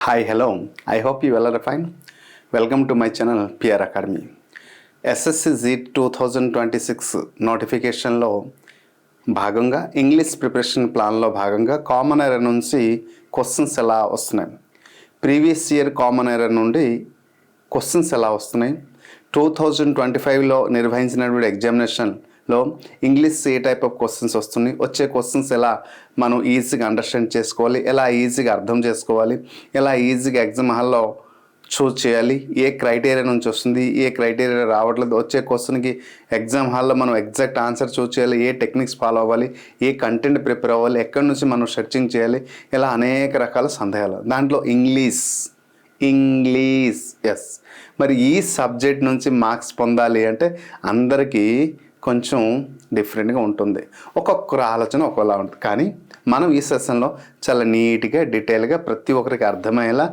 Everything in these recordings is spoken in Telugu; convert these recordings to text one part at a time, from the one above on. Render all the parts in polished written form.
Hi, hello. I hope you all are fine. Welcome to my channel PR Academy. SSC 2026 నోటిఫికేషన్లో భాగంగా ఇంగ్లీష్ ప్రిపరేషన్ ప్లాన్లో భాగంగా కామన్ ఎర్రర్ నుంచి క్వశ్చన్స్ ఎలా వస్తున్నాయి, ప్రీవియస్ ఇయర్ కామన్ ఎర్రర్ నుండి క్వశ్చన్స్ ఎలా వస్తున్నాయి, 2025లో నిర్వహించినటువంటి ఎగ్జామినేషన్లో English A type of questions వస్తున్నాయి, వచ్చే క్వశ్చన్స్ ఎలా మనం ఈజీగా అండర్స్టాండ్ చేసుకోవాలి, ఎలా ఈజీగా అర్థం చేసుకోవాలి, ఎలా ఈజీగా ఎగ్జామ్ హాల్లో చూస్ చేయాలి, ఏ క్రైటీరియా నుంచి వస్తుంది, ఏ క్రైటీరియా రావట్లేదు, వచ్చే క్వశ్చన్కి ఎగ్జామ్ హాల్లో మనం ఎగ్జాక్ట్ ఆన్సర్ చూస్ చేయాలి, ఏ టెక్నిక్స్ ఫాలో అవ్వాలి, ఏ కంటెంట్ ప్రిపేర్ అవ్వాలి, ఎక్కడి నుంచి మనం సెర్చింగ్ చేయాలి, ఇలా అనేక రకాల సందేహాలు. దాంట్లో ఇంగ్లీష్ ఎస్, మరి ఈ సబ్జెక్ట్ నుంచి మార్క్స్ పొందాలి అంటే అందరికీ కొంచెం డిఫరెంట్గా ఉంటుంది, ఒక్కొక్కరు ఆలోచన ఒక్కోలా ఉంటుంది. కానీ మనం ఈ సెషన్లో చాలా నీట్గా డీటెయిల్గా ప్రతి ఒక్కరికి అర్థమయ్యేలా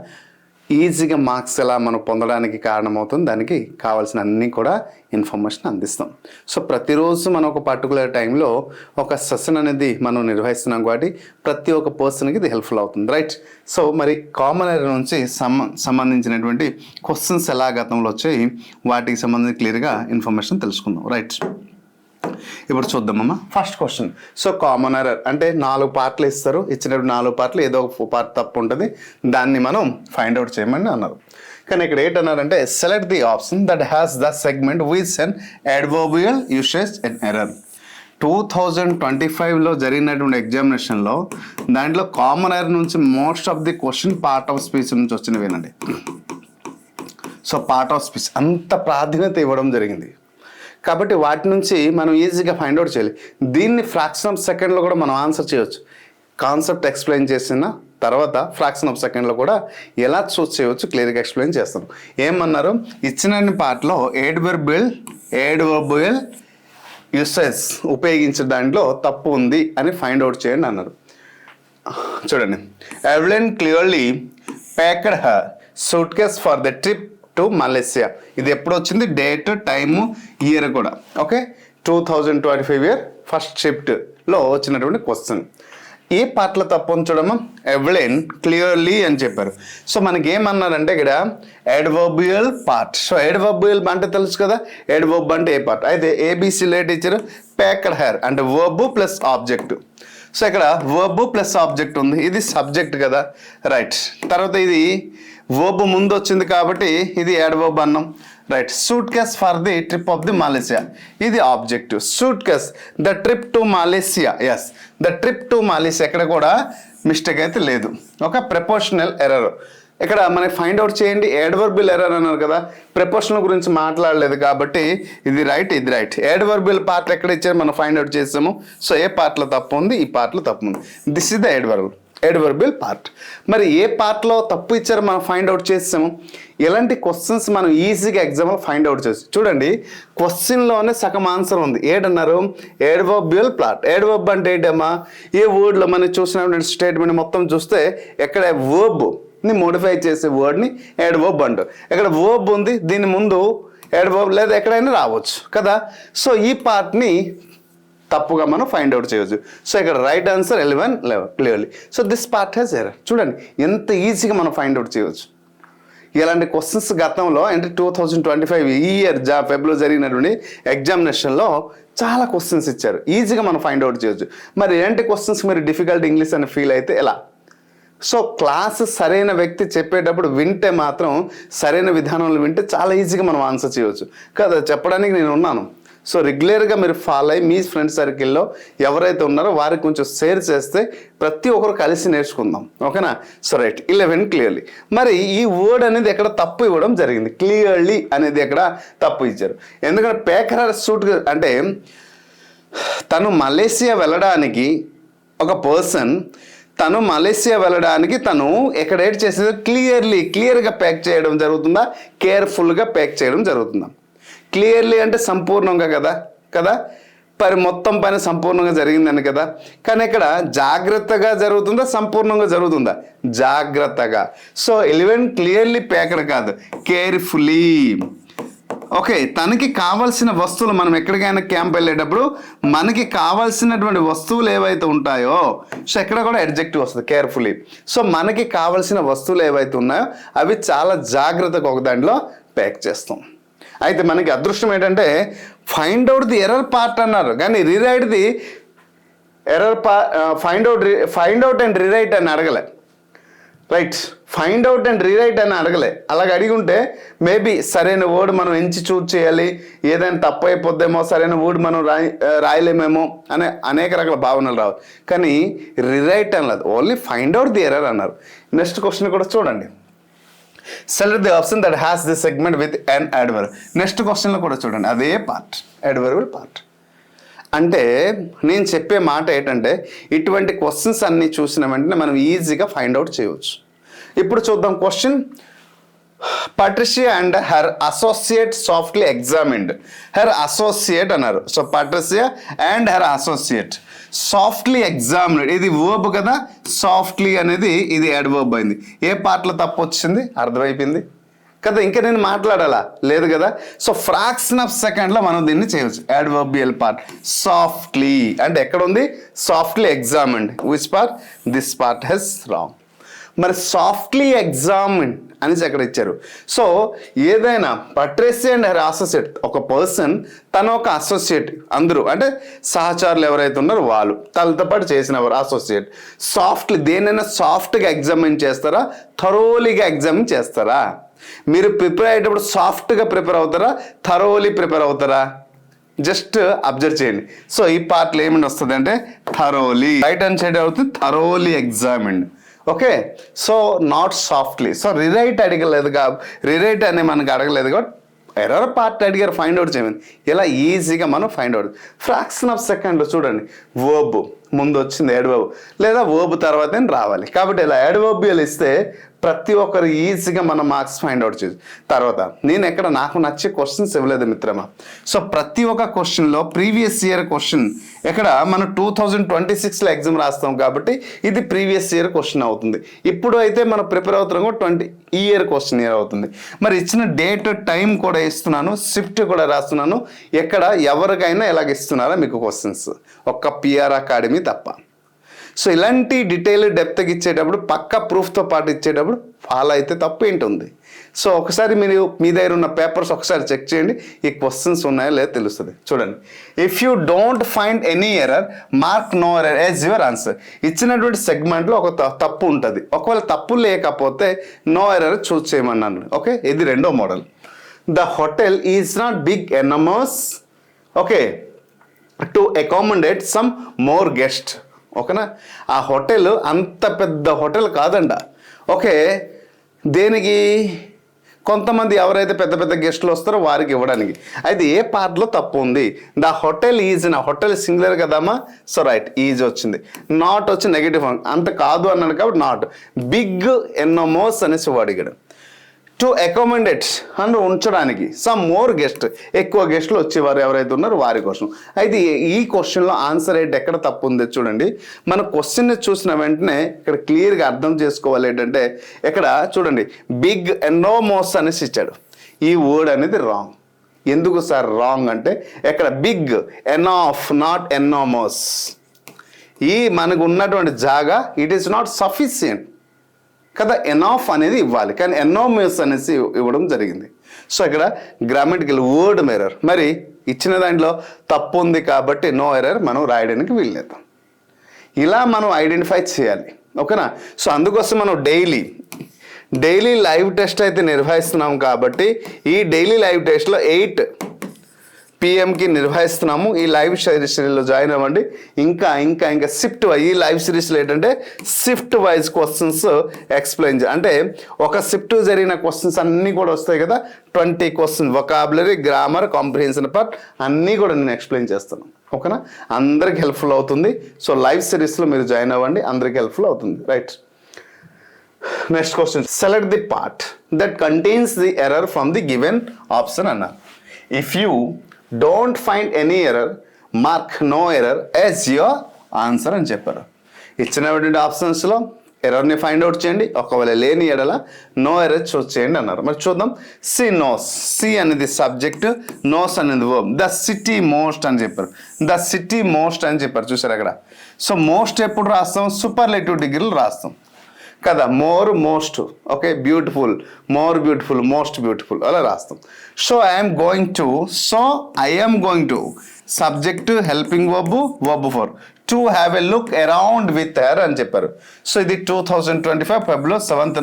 ఈజీగా మార్క్స్ ఎలా మనం పొందడానికి కారణమవుతుంది, దానికి కావాల్సిన అన్నీ కూడా ఇన్ఫర్మేషన్ అందిస్తాం. సో ప్రతిరోజు మనం ఒక పర్టికులర్ టైంలో ఒక సెషన్ అనేది మనం నిర్వహిస్తున్నాం కాబట్టి ప్రతి ఒక్క పర్సన్కి ఇది హెల్ప్ఫుల్ అవుతుంది, రైట్? సో మరి కామన్ ఎర్రర్ నుంచి సంబంధించినటువంటి క్వశ్చన్స్ ఎలా గతంలో వచ్చాయి వాటికి సంబంధించి క్లియర్గా ఇన్ఫర్మేషన్ తెలుసుకుందాం, రైట్? ఇప్పుడు చూద్దామమ్మా. First question. So common error అంటే 4 పార్ట్లు ఇస్తారు, ఇచ్చినప్పుడు 4 పార్ట్లు ఏదో ఒక పార్ట్ తప్పు ఉంటుంది, దాన్ని మనం ఫైండ్ అవుట్ చేయమని అన్నారు. కానీ ఇక్కడ ఏంటన్నారంటే select the option that has the segment with an adverbial usage and error. 2025లో జరిగినటువంటి ఎగ్జామినేషన్లో దాంట్లో కామన్ ఎర్రర్ నుంచి most of the question part of speech నుంచి వచ్చినవేనండి. సో పార్ట్ ఆఫ్ స్పీచ్ అంత ప్రాధాన్యత ఇవ్వడం జరిగింది కాబట్టి వాటి నుంచి మనం ఈజీగా ఫైండ్ అవుట్ చేయాలి. దీన్ని ఫ్రాక్షన్ ఆఫ్ సెకండ్లో కూడా మనం ఆన్సర్ చేయవచ్చు. కాన్సెప్ట్ ఎక్స్ప్లెయిన్ చేసిన తర్వాత ఫ్రాక్షన్ ఆఫ్ సెకండ్లో కూడా ఎలా చూస్ చేయవచ్చు క్లియర్గా ఎక్స్ప్లెయిన్ చేస్తాను. ఏమన్నారు, ఇచ్చిన పార్ట్లో అడ్వర్బియల్ యూసేజ్ ఉపయోగించే దాంట్లో తప్పు ఉంది అని ఫైండ్ అవుట్ చేయండి అన్నారు. చూడండి, Evelyn clearly packed her suitcase for the trip to Malaysia. ఇది ఎప్పుడు వచ్చింది, డేట్, టైము, ఇయర్ కూడా. ఓకే, 2025 ఇయర్ ఫస్ట్ షిఫ్ట్లో వచ్చినటువంటి క్వశ్చన్. ఏ పార్ట్లో తప్పు ఉంచడమా, ఎవ్లెన్ క్లియర్లీ అని చెప్పారు. సో మనకి ఏమన్నారంటే ఇక్కడ అడ్వర్బియల్ పార్ట్. సో అడ్వర్బియల్ అంటే తెలుసు కదా, అడ్వర్బ్ అంటే ఏ పార్ట్. అయితే ఏబిసిలో టీచర్ ప్యాక్డ్ హెయిర్ అంటే వర్బ్ ప్లస్ ఆబ్జెక్ట్. సో ఇక్కడ వర్బ్ ప్లస్ ఆబ్జెక్ట్ ఉంది, ఇది సబ్జెక్ట్ కదా, రైట్? తర్వాత ఇది వర్బ్ ముందు వచ్చింది కాబట్టి ఇది అడ్వర్బ్ అన్నాం, right? Suitcase for the trip of the Malaysia, ఇది objective. Suitcase the trip to Malaysia, as the trip to Malaysia, ఎక్కడ కూడా మిస్టేక్ అయితే లేదు. ఒక ప్రపోర్షనల్ ఎర్రర్ ఇక్కడ మనకి ఫైండ్ అవుట్ చేయండి. అడ్వర్బియల్ ఎర్రర్ అన్నారు కదా, ప్రపోర్షనల్ గురించి మాట్లాడలేదు కాబట్టి ఇది రైట్, ఇది రైట్. అడ్వర్బియల్ పార్ట్ ఎక్కడ ఇచ్చారు మనం ఫైండ్ అవుట్ చేసాము. సో ఏ పార్ట్లో తప్పు ఉంది, ఈ పార్ట్లో తప్పు ఉంది. This is the adverbial part. మరి ఏ పార్ట్లో తప్పు ఇచ్చారో మనం ఫైండ్ అవుట్ చేసాము. ఎలాంటి క్వశ్చన్స్ మనం ఈజీగా ఎగ్జామ్లో ఫైండ్ అవుట్ చేస్తాం. చూడండి, క్వశ్చన్లోనే సగం ఆన్సర్ ఉంది. ఏంటన్నారు, అడ్వర్బియల్ పార్ట్. అడ్వర్బ్ అంటే ఏంటమ్మా, ఏ వర్డ్లో మనం చూసినటువంటి స్టేట్మెంట్ మొత్తం చూస్తే ఎక్కడ వర్బ్ని మోడిఫై చేసే వర్డ్ని అడ్వర్బ్ అంటారు. ఇక్కడ వర్బ్ ఉంది, దీని ముందు అడ్వర్బ్ లేదా ఎక్కడైనా రావచ్చు కదా. సో ఈ పార్ట్ని తప్పుగా మనం ఫైండ్ అవుట్ చేయవచ్చు. సో ఇక్కడ right answer 11 clearly. So this part has error. చూడండి ఎంత ఈజీగా మనం ఫైండ్ అవుట్ చేయవచ్చు. ఇలాంటి క్వశ్చన్స్ గతంలో అంటే 2025 ఈ ఇయర్ ఫెబ్లో జరిగినటువంటి ఎగ్జామినేషన్లో చాలా క్వశ్చన్స్ ఇచ్చారు, ఈజీగా మనం ఫైండ్ అవుట్ చేయవచ్చు. మరి ఇలాంటి క్వశ్చన్స్ మీరు డిఫికల్ట్ ఇంగ్లీష్ అని ఫీల్ అయితే ఎలా? సో క్లాస్ సరైన వ్యక్తి చెప్పేటప్పుడు వింటే మాత్రం, సరైన విధానంలో వింటే చాలా ఈజీగా మనం ఆన్సర్ చేయవచ్చు కదా. చెప్పడానికి నేను ఉన్నాను. సో రెగ్యులర్గా మీరు ఫాలో అయ్యి మీ ఫ్రెండ్ సర్కిల్లో ఎవరైతే ఉన్నారో వారికి కొంచెం షేర్ చేస్తే ప్రతి ఒక్కరు కలిసి నేర్చుకుందాం, ఓకేనా? So right, 11 clearly. మరి ఈ వర్డ్ అనేది ఎక్కడ తప్పు ఇవ్వడం జరిగింది, క్లియర్లీ అనేది ఎక్కడ తప్పు ఇచ్చారు. ఎందుకంటే ప్యాక్డ్ సూట్ అంటే తను మలేసియా వెళ్ళడానికి ఒక పర్సన్ తను మలేసియా వెళ్ళడానికి తను ఎక్కడ ఏడ్ చేసేది క్లియర్గా ప్యాక్ చేయడం జరుగుతుందా, కేర్ఫుల్గా ప్యాక్ చేయడం జరుగుతుందా? క్లియర్లీ అంటే సంపూర్ణంగా కదా మరి మొత్తం పని సంపూర్ణంగా జరిగిందని కదా. కానీ ఇక్కడ జాగ్రత్తగా జరుగుతుందా, సంపూర్ణంగా జరుగుతుందా? జాగ్రత్తగా. సో 11 క్లియర్లీ ప్యాక్డ్ కాదు, కేర్ఫుల్లీ. ఓకే, తనకి కావాల్సిన వస్తువులు, మనం ఎక్కడికైనా క్యాంప్ వెళ్ళేటప్పుడు మనకి కావాల్సినటువంటి వస్తువులు ఏవైతే ఉంటాయో, సో ఎక్కడ కూడా అడ్జెక్టివ్ వస్తుంది కేర్ఫుల్లీ. సో మనకి కావాల్సిన వస్తువులు ఏవైతే ఉన్నాయో అవి చాలా జాగ్రత్తగా ఒక దాంట్లో ప్యాక్ చేస్తాం. అయితే మనకి అదృష్టం ఏంటంటే find out the error part అన్నారు, కానీ rewrite the error find out and rewrite అని అడగలే. Right, find out and rewrite అని అడగలే. అలాగ అడిగి ఉంటే మేబీ సరైన వర్డ్ మనం ఎంచి చూజ్ చేయాలి, ఏదైనా తప్పు అయిపోద్దేమో, సరైన వర్డ్ మనం రాయలేమేమో అనే అనేక రకాల భావనలు రావు. కానీ రీరైట్ అనలేదు, only find out the error అన్నారు. నెక్స్ట్ క్వశ్చన్ కూడా చూడండి. Select the option that has the segment with an adverb. Next క్వశ్చన్లో కూడా చూడండి, అదే పార్ట్, అడ్వర్బల్ పార్ట్. అంటే నేను చెప్పే మాట ఏంటంటే ఇటువంటి క్వశ్చన్స్ అన్నీ చూసిన వెంటనే మనం ఈజీగా ఫైండ్ అవుట్ చేయవచ్చు. ఇప్పుడు చూద్దాం question. Patricia and her associate softly examined. Her associate అన్నారు. So Patricia and her associate softly examined, ఇది వర్బ్ కదా, సాఫ్ట్లీ అనేది ఇది అడ్వర్బ్ అయింది. ఏ పార్ట్లో తప్పు వచ్చింది అర్థమైపోయింది కదా, ఇంకా నేను మాట్లాడాలా లేదు కదా. సో ఫ్రాక్షన్ ఆఫ్ సెకండ్లో మనం దీన్ని చేయవచ్చు. అడ్వర్బియల్ పార్ట్ సాఫ్ట్లీ అంటే ఎక్కడ ఉంది, softly examined. Which part, this part he's wrong. మరి సాఫ్ట్లీ ఎగ్జామిన్డ్ అనేసి ఎక్కడ ఇచ్చారు. సో ఏదైనా పట్రేసి అండ్ హర్ అసోసియేట్, ఒక పర్సన్ తన ఒక అసోసియేట్, అందరూ అంటే సహచరులు ఎవరైతే ఉన్నారో వాళ్ళు, తనతో పాటు చేసినవారు అసోసియేట్. సాఫ్ట్లీ, దేనైనా సాఫ్ట్గా ఎగ్జామిన్ చేస్తారా, థరోలీగా ఎగ్జామిన్ చేస్తారా? మీరు ప్రిపేర్ అయ్యేటప్పుడు సాఫ్ట్గా ప్రిపేర్ అవుతారా, థరోలీ ప్రిపేర్ అవుతారా? జస్ట్ అబ్జర్వ్ చేయండి. సో ఈ పార్ట్లో ఏమిటి వస్తుంది అంటే థరోలీ, రైట్ హ్యాండ్ సైడ్ అవుతుంది thoroughly examined. Okay, so not softly. So rewrite అడగలేదు కాబట్టి, రిరైట్ అనే మనకు అడగలేదు కాబట్టి ఎర్రర్ పార్ట్ అడిగారు, ఫైండ్ అవుట్ చేయమని. ఇలా ఈజీగా మనం ఫైండ్ అవుట్. ఫ్రాక్షన్ ఆఫ్ సెకండ్లో చూడండి, వర్బ్ ముందు వచ్చింది అడ్వర్బ్, లేదా వర్బ్ తర్వాతే రావాలి. కాబట్టి ఇలా అడ్వర్బియల్ ఇస్తే ప్రతి ఒక్కరు ఈజీగా మన మార్క్స్ ఫైండ్ అవుట్ చేయొచ్చు. తర్వాత నేను ఎక్కడ నాకు నచ్చే క్వశ్చన్స్ ఇవ్వలేదు మిత్రమా. సో ప్రతి ఒక్క క్వశ్చన్లో ప్రీవియస్ ఇయర్ క్వశ్చన్, ఎక్కడ మనం 2026లో ఎగ్జామ్ రాస్తాం కాబట్టి ఇది ప్రీవియస్ ఇయర్ క్వశ్చన్ అవుతుంది. ఇప్పుడు అయితే మనం ప్రిపేర్ అవుతున్నాం ఈ ఇయర్ క్వశ్చన్ ఇయర్ అవుతుంది. మరి ఇచ్చిన డేట్ టైం కూడా ఇస్తున్నాను, షిఫ్ట్ కూడా రాస్తున్నాను. ఎక్కడ ఎవరికైనా ఎలాగ ఇస్తున్నారా మీకు క్వశ్చన్స్, ఒక్క పిఆర్ అకాడమీ తప్ప. సో ఇలాంటి డీటెయిల్ డెప్త్గా ఇచ్చేటప్పుడు పక్క ప్రూఫ్తో పాటు ఇచ్చేటప్పుడు ఫాలో అయితే తప్పు ఏంటుంది. సో ఒకసారి మీరు మీ దగ్గర ఉన్న పేపర్స్ ఒకసారి చెక్ చేయండి, ఈ క్వశ్చన్స్ ఉన్నాయో లేదో తెలుస్తుంది. చూడండి, if you don't find any error mark no error as your answer. ఇచ్చినటువంటి సెగ్మెంట్లో ఒక తప్పు ఉంటుంది, ఒకవేళ తప్పు లేకపోతే నో ఎర్రర్ చూస్ చేయమన్నాను. ఓకే, ఇది రెండో model. The hotel is not big enormous, okay, to accommodate some more guest. ఓకేనా, ఆ హోటల్ అంత పెద్ద హోటల్ కాదంట. ఓకే, దేనికి, కొంతమంది ఎవరైతే పెద్ద పెద్ద గెస్టులు వస్తారో వారికి ఇవ్వడానికి. అయితే ఏ పార్ట్లో తప్పు ఉంది, ద హోటల్ ఈజ్, నా హోటల్ సింగులర్ కదమ్మా. సో రైట్, ఈజ్ వచ్చింది, నాట్ వచ్చి నెగిటివ్, అంత కాదు అన్నాడు కాబట్టి నాట్. బిగ్ ఎన్నోమోస్ అనేసి అడిగాడు. టు అకామిడేట్ అని ఉంచడానికి, సమ్ మోర్ గెస్ట్, ఎక్కువ గెస్ట్లు వచ్చేవారు ఎవరైతే ఉన్నారో వారి కోసం. అయితే ఈ క్వశ్చన్లో ఆన్సర్ ఏంటి, ఎక్కడ తప్పు ఉంది చూడండి. మన క్వశ్చన్ని చూసిన వెంటనే ఇక్కడ క్లియర్గా అర్థం చేసుకోవాలి ఏంటంటే, ఇక్కడ చూడండి బిగ్ ఎన్నోమోస్ అనేసి ఇచ్చాడు. ఈ వర్డ్ అనేది రాంగ్. ఎందుకు సార్ రాంగ్ అంటే, ఇక్కడ బిగ్ ఎనాఫ్ నాట్ ఎన్నోమోస్. ఈ మనకు ఉన్నటువంటి జాగా ఇట్ ఈస్ నాట్ సఫిషియంట్ కదా, ఎనాఫ్ అనేది ఇవ్వాలి, కానీ ఎన్నోమోస్ అనేసి ఇవ్వడం జరిగింది. సో ఇక్కడ గ్రామటికల్ వర్డ్ ఎర్రర్. మరి ఇచ్చిన దాంట్లో తప్పు ఉంది కాబట్టి నో ఎర్రర్ మనం రాయడానికి వీల్లేదు. ఇలా మనం ఐడెంటిఫై చేయాలి. ఓకేనా. సో అందుకోసం మనం డైలీ లైవ్ టెస్ట్ అయితే నిర్వహిస్తున్నాం కాబట్టి ఈ డైలీ లైవ్ టెస్ట్లో 8 PM నిర్వహిస్తున్నాము. ఈ లైవ్ సిరీస్లో జాయిన్ అవ్వండి. ఇంకా షిఫ్ట్ ఈ లైవ్ సిరీస్లో ఏంటంటే షిఫ్ట్ వైజ్ క్వశ్చన్స్ ఎక్స్ప్లెయిన్ అంటే ఒక షిఫ్ట్ జరిగిన క్వశ్చన్స్ అన్నీ కూడా వస్తాయి కదా, 20 questions, vocabulary, grammar, comprehension part అన్నీ కూడా నేను ఎక్స్ప్లెయిన్ చేస్తాను. ఓకేనా, అందరికి హెల్ప్ఫుల్ అవుతుంది. సో లైవ్ సిరీస్లో మీరు జాయిన్ అవ్వండి, అందరికి హెల్ప్ఫుల్ అవుతుంది. Right, next question. Select the part that contains the error from the given option అన్నారు. If you don't find any error mark no error as your answer అని చెప్పారు. ఇచ్చినటువంటి ఆప్షన్స్లో ఎర్రర్ని ఫైండ్ అవుట్ చేయండి, ఒకవేళ లేని ఎడల నో ఎర్రర్ చూస్ చేయండి అన్నారు. మరి చూద్దాం. సి నోస్, సి అనేది సబ్జెక్ట్, నోస్ అనేది వర్బ్. ద సిటీ మోస్ట్ అని చెప్పారు, ద సిటీ మోస్ట్ అని చెప్పారు, చూసారు అక్కడ. సో మోస్ట్ ఎప్పుడు రాస్తాం? సూపర్లేటివ్ డిగ్రీలు రాస్తాం కదా, more most, okay, beautiful, more beautiful, most beautiful అలా రాస్తాం. So I'm going to, so I'm going to subject, helping verb, verb four, to have a look around with her అని చెప్పారు. సో ఇది 2025 ఫెబ్రవరి 7th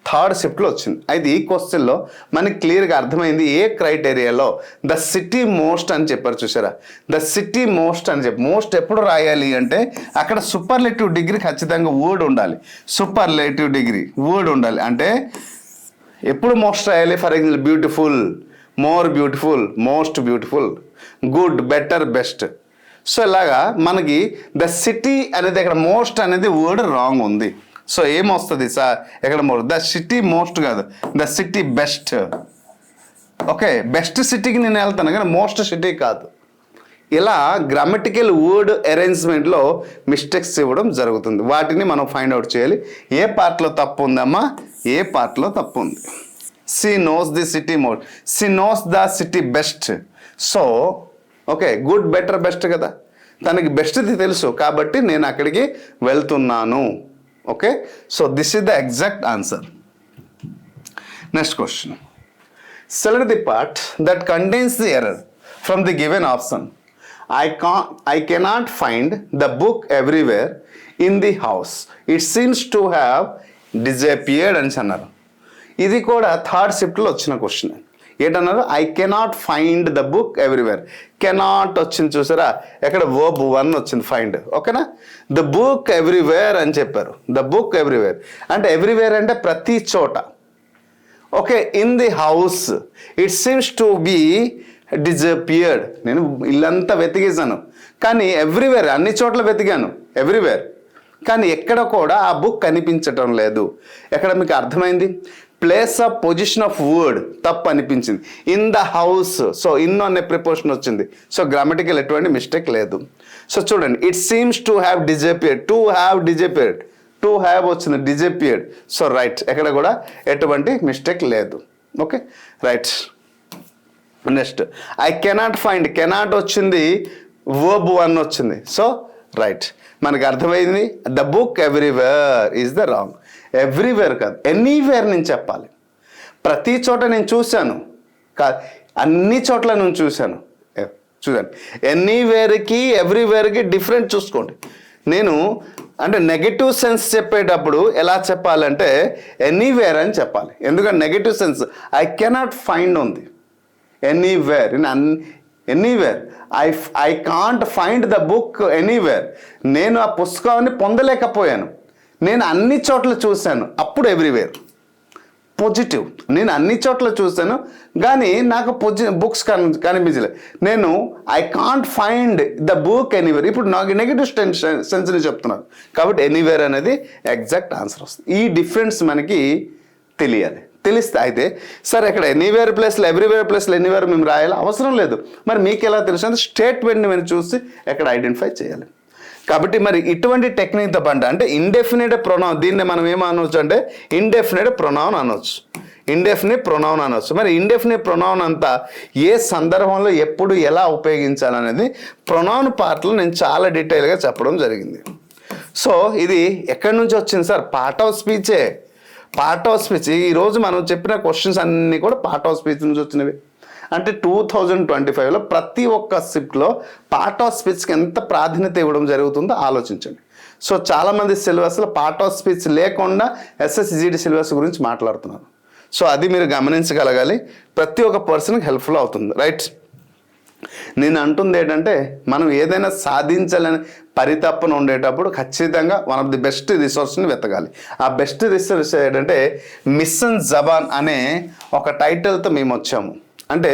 థర్డ్ షిఫ్ట్లో వచ్చింది. అయితే ఈ క్వశ్చన్లో మనకి క్లియర్గా అర్థమైంది ఏ క్రైటీరియాలో ద సిటీ మోస్ట్ అని చెప్పారు, చూసారా. ద సిటీ మోస్ట్ అని చెప్పి, మోస్ట్ ఎప్పుడు రాయాలి అంటే అక్కడ సూపర్లేటివ్ డిగ్రీ ఖచ్చితంగా వర్డ్ ఉండాలి, సూపర్లేటివ్ డిగ్రీ వర్డ్ ఉండాలి. అంటే ఎప్పుడు మోస్ట్ రాయాలి? For example beautiful, more beautiful, most beautiful, good, better, best. So ఇలాగా మనకి ద సిటీ అనేది ఇక్కడ మోస్ట్ అనేది వర్డ్ రాంగ్ ఉంది. సో ఏమొస్తుంది సార్ ఎక్కడ మోస్ట్? ద సిటీ మోస్ట్ కాదు, the city best. Okay, best సిటీకి నేను వెళ్తాను కానీ మోస్ట్ సిటీ కాదు. ఇలా గ్రామటికల్ వర్డ్ అరేంజ్మెంట్లో మిస్టేక్స్ ఇవ్వడం జరుగుతుంది. వాటిని మనం ఫైండ్ అవుట్ చేయాలి. ఏ పార్ట్లో తప్పు ఉందమ్మా? ఏ పార్ట్లో తప్పు ఉంది? She knows the city most, she knows the city best. So okay, good, better, best కదా, తనకి బెస్ట్ది తెలుసు కాబట్టి నేను అక్కడికి వెళ్తున్నాను. Okay, so this is the exact answer. Next question. Select the part that contains the error from the given option. I cannot find the book everywhere in the house. It seems to have disappeared అని అన్నారు. ఇది కూడా థర్డ్ షిఫ్ట్లో వచ్చిన క్వశ్చన్. ఏంటన్నారు? I cannot find the book everywhere. Cannot వచ్చింది చూసారా, ఎక్కడ వర్బ్ 1 వచ్చింది, ఫైండ్. ఓకేనా, ద బుక్ ఎవ్రీవేర్ అని చెప్పారు. ద బుక్ ఎవ్రీవేర్ అంటే ఎవ్రీవేర్ అంటే ప్రతి చోట. Okay, in the house it seems to be disappeared. నేను ఇల్లంతా వెతికేసాను కానీ ఎవ్రీవేర్, అన్ని చోట్ల వెతికాను ఎవ్రీవేర్, కానీ ఎక్కడ కూడా ఆ బుక్ కనిపించటం లేదు. ఎక్కడ మీకు అర్థమైంది? Place of position of word తప్పు అనిపించింది. In the house, so in అనే ప్రిపోజిషన్ వచ్చింది. సో గ్రామటికల్ ఎటువంటి మిస్టేక్ లేదు. సో చూడండి, it seems to have disappeared, to have disappeared, to have వచ్చింది, డిజపియర్డ్. సో రైట్, ఎక్కడ కూడా ఎటువంటి మిస్టేక్ లేదు. Okay, right. Next, I cannot find, cannot వచ్చింది, వర్బ్ 1 వచ్చింది. సో రైట్, మనకు అర్థమైంది. The book everywhere is the wrong. Everywhere కాదు, ఎనీవేర్ నేను చెప్పాలి. ప్రతి చోట నేను చూశాను కాదు, అన్ని చోట్ల నేను చూశాను. చూడండి, ఎనీవేర్కి ఎవ్రీవేర్కి డిఫరెంట్ చూసుకోండి. నేను అంటే నెగటివ్ సెన్స్ చెప్పేటప్పుడు ఎలా చెప్పాలంటే ఎనీవేర్ అని చెప్పాలి. ఎందుకంటే negative sense I cannot find ఉంది. Anywhere, anywhere, I can't find the book anywhere. నేను ఆ పుస్తకాన్ని పొందలేకపోయాను, నేను అన్ని చోట్ల చూశాను, అప్పుడు ఎవ్రీవేర్. పాజిటివ్, నేను అన్ని చోట్ల చూశాను కానీ నాకు బుక్స్ కనిపించలేదు. నేను I can't find the book anywhere. ఇప్పుడు నాకు నెగిటివ్ సెన్స్ని చెప్తున్నాను కాబట్టి ఎనీవేర్ అనేది ఎగ్జాక్ట్ ఆన్సర్ వస్తుంది. ఈ డిఫరెన్స్ మనకి తెలియాలి. తెలిస్తే అయితే సార్ ఇక్కడ ఎనీవేర్ ప్లేస్లో ఎవ్రీవేర్ ప్లేస్లో ఎనీవేర్ మేము రాయాలి అవసరం లేదు. మరి మీకు ఎలా తెలుసు అంటే స్టేట్మెంట్ని మేము చూసి ఎక్కడ ఐడెంటిఫై చేయాలి. కాబట్టి మరి ఇటువంటి టెక్నిక్తో పంట అంటే ఇండెఫినిట్ ప్రొనౌన్, దీన్ని మనం ఏమనవచ్చు అంటే ఇండెఫినిట్ ప్రొనౌన్ అనవచ్చు, ఇండెఫినిట్ ప్రొనౌన్ అనవచ్చు. మరి ఇండెఫినిట్ ప్రొనౌన్ అంతా ఏ సందర్భంలో ఎప్పుడు ఎలా ఉపయోగించాలనేది ప్రొనౌన్ పార్ట్లో నేను చాలా డీటెయిల్గా చెప్పడం జరిగింది. సో ఇది ఎక్కడి నుంచి వచ్చింది సార్? పార్ట్ ఆఫ్ స్పీచే. పార్ట్ ఆఫ్ స్పీచ్, ఈరోజు మనం చెప్పిన క్వశ్చన్స్ అన్నీ కూడా పార్ట్ ఆఫ్ స్పీచ్ నుంచి వచ్చినవి. అంటే 2025లో ప్రతి ఒక్క షిఫ్ట్లో పార్ట్ ఆఫ్ స్పీచ్కి ఎంత ప్రాధాన్యత ఇవ్వడం జరుగుతుందో ఆలోచించండి. సో చాలామంది సిలబస్లో పార్ట్ ఆఫ్ స్పీచ్ లేకుండా SSGD సిలబస్ గురించి మాట్లాడుతున్నారు. సో అది మీరు గమనించగలగాలి. ప్రతి ఒక్క పర్సన్కి హెల్ప్ఫుల్ అవుతుంది. రైట్, నేను అంటుంది ఏంటంటే మనం ఏదైనా సాధించాలని పరితపన ఉండేటప్పుడు ఖచ్చితంగా వన్ ఆఫ్ ది బెస్ట్ రిసోర్స్ని వెతకాలి. ఆ బెస్ట్ రిసోర్స్ ఏంటంటే మిషన్ జబాన్ అనే ఒక టైటిల్తో మేము వచ్చాము. అంటే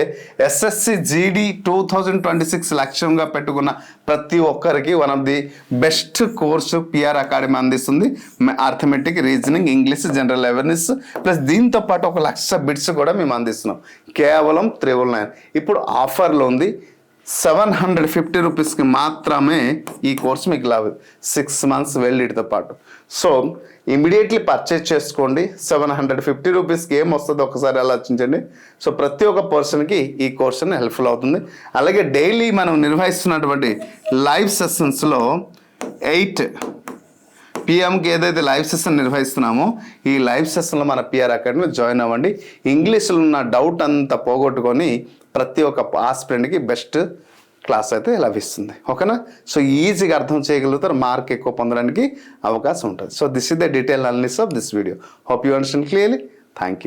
SSGD 2026 లక్ష్యంగా పెట్టుకున్న ప్రతి ఒక్కరికి one of the best course PR academy అందిస్తుంది. Arithmetic, reasoning, English, general awareness plus దీంతో పాటు 1,00,000 బిట్స్ కూడా మేము అందిస్తున్నాం కేవలం 399. ఇప్పుడు ఆఫర్లో ఉంది. 750 రూపీస్కి మాత్రమే ఈ కోర్స్ మీకు లాభం 6 months వెళ్ళితో పాటు. సో ఇమీడియట్లీ పర్చేజ్ చేసుకోండి. 750 రూపీస్కి ఏం వస్తుందో ఒకసారి ఆలోచించండి. సో ప్రతి ఒక్క పర్సన్కి ఈ కోర్స్ అని హెల్ప్ఫుల్ అవుతుంది. అలాగే డైలీ మనం నిర్వహిస్తున్నటువంటి లైవ్ సెషన్స్లో 8 PM ఏదైతే లైవ్ సెషన్ నిర్వహిస్తున్నామో ఈ లైవ్ సెషన్లో మన పిఆర్ అకాడమీ జాయిన్ అవ్వండి. ఇంగ్లీష్లో ఉన్న డౌట్ అంతా పోగొట్టుకొని ప్రతి ఒక్క ఆస్పిరెంట్కి బెస్ట్ క్లాస్ అయితే లభిస్తుంది. ఓకేనా? సో ఈజీగా అర్థం చేయగలుగుతారు, మార్క్ ఎక్కువ పొందడానికి అవకాశం ఉంటుంది. So this is the detail analysis of this video. Hope you understand clearly. Thank you.